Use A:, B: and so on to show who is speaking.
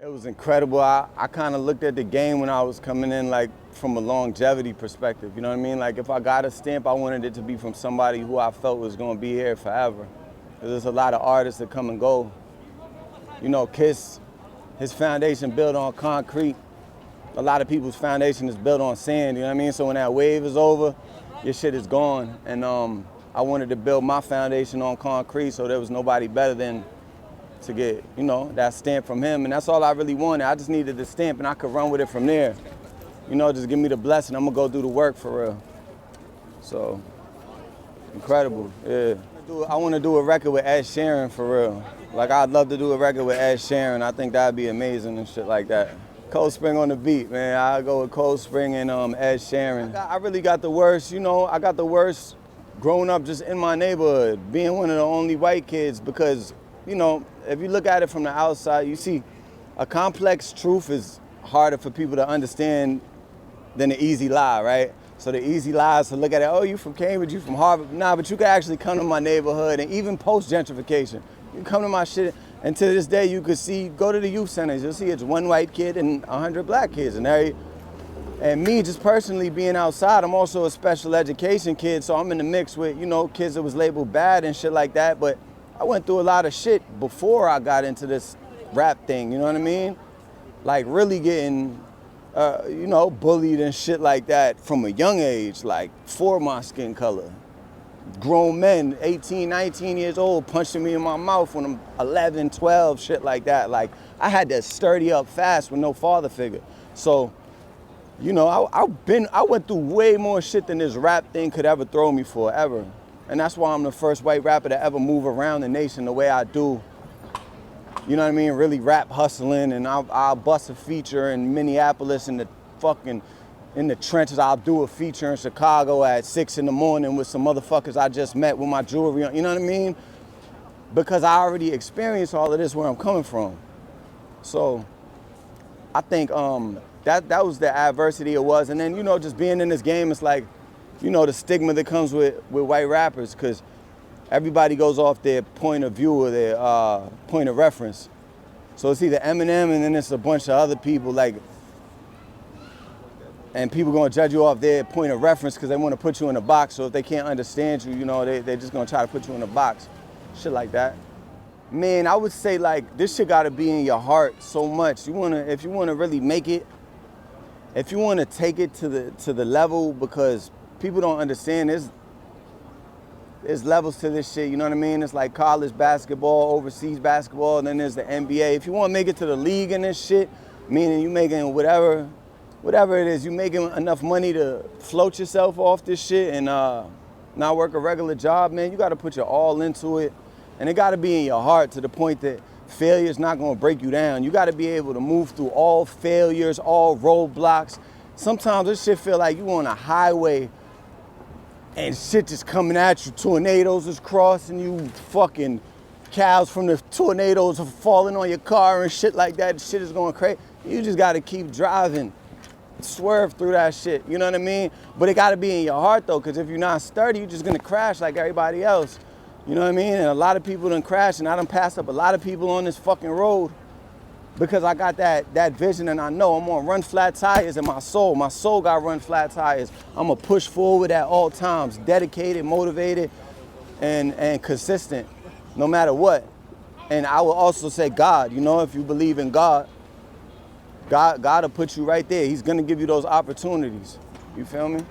A: It was incredible. I kind of looked at the game when I was coming in like from a longevity perspective, you know what I mean? Like if I got a stamp, I wanted it to be from somebody who I felt was gonna be here forever. There's a lot of artists that come and go. You know, Kiss, his foundation built on concrete. A lot of people's foundation is built on sand, you know what I mean? So when that wave is over, your shit is gone. And I wanted to build my foundation on concrete, so there was nobody better than to get, you know, that stamp from him. And that's all I really wanted. I just needed the stamp and I could run with it from there. You know, just give me the blessing. I'm gonna go do the work for real. So, incredible, yeah. I wanna do a record with Ed Sheeran for real. Like I'd love to do a record with Ed Sheeran. I think that'd be amazing and shit like that. Cold Spring on the beat, man. I go with Cold Spring and Ed Sheeran. I really got the worst, you know, I got the worst growing up just in my neighborhood, being one of the only white kids because, you know, if you look at it from the outside, you see a complex truth is harder for people to understand than the easy lie, right? So the easy lie is to look at it, oh, you from Cambridge, you from Harvard. Nah, but you can actually come to my neighborhood and even post-gentrification. You come to my shit, and to this day you could see, go to the youth centers, you'll see it's one white kid and 100 black kids. And me, just personally being outside, I'm also a special education kid, so I'm in the mix with, you know, kids that was labeled bad and shit like that, but I went through a lot of shit before I got into this rap thing, you know what I mean? Like really getting, you know, bullied and shit like that from a young age, like for my skin color. Grown men, 18, 19 years old, punching me in my mouth when I'm 11, 12, shit like that. Like I had to sturdy up fast with no father figure. So, you know, I went through way more shit than this rap thing could ever throw me for, ever. And that's why I'm the first white rapper to ever move around the nation the way I do. You know what I mean? Really rap hustling, and I'll bust a feature in Minneapolis in the trenches. I'll do a feature in Chicago at 6 in the morning with some motherfuckers I just met with my jewelry on, you know what I mean? Because I already experienced all of this where I'm coming from. So I think that was the adversity it was. And then, you know, just being in this game, it's like, you know, the stigma that comes with white rappers, because everybody goes off their point of view or their point of reference. So it's either Eminem and then it's a bunch of other people, like, and people gonna judge you off their point of reference because they want to put you in a box. So if they can't understand you, you know, they're just gonna try to put you in a box, shit like that. Man, I would say like this shit gotta be in your heart so much. If you wanna really make it, if you wanna take it to the level, because people don't understand there's levels to this shit, you know what I mean? It's like college basketball, overseas basketball, and then there's the NBA. If you want to make it to the league in this shit, meaning you making whatever it is, you making enough money to float yourself off this shit and not work a regular job, man, you got to put your all into it. And it got to be in your heart to the point that failure's not going to break you down. You got to be able to move through all failures, all roadblocks. Sometimes this shit feel like you on a highway and shit just coming at you. Tornadoes is crossing you, fucking cows from the tornadoes are falling on your car and shit like that. Shit is going crazy. You just gotta keep driving, swerve through that shit, you know what I mean? But it gotta be in your heart though, because if you're not sturdy, you're just gonna crash like everybody else. You know what I mean? And a lot of people done crashed, and I done passed up a lot of people on this fucking road because I got that vision, and I know I'm gonna run flat tires in my soul. My soul got run flat tires. I'm gonna push forward at all times, dedicated, motivated, and consistent, no matter what. And I will also say God, you know, if you believe in God, God will put you right there. He's gonna give you those opportunities. You feel me?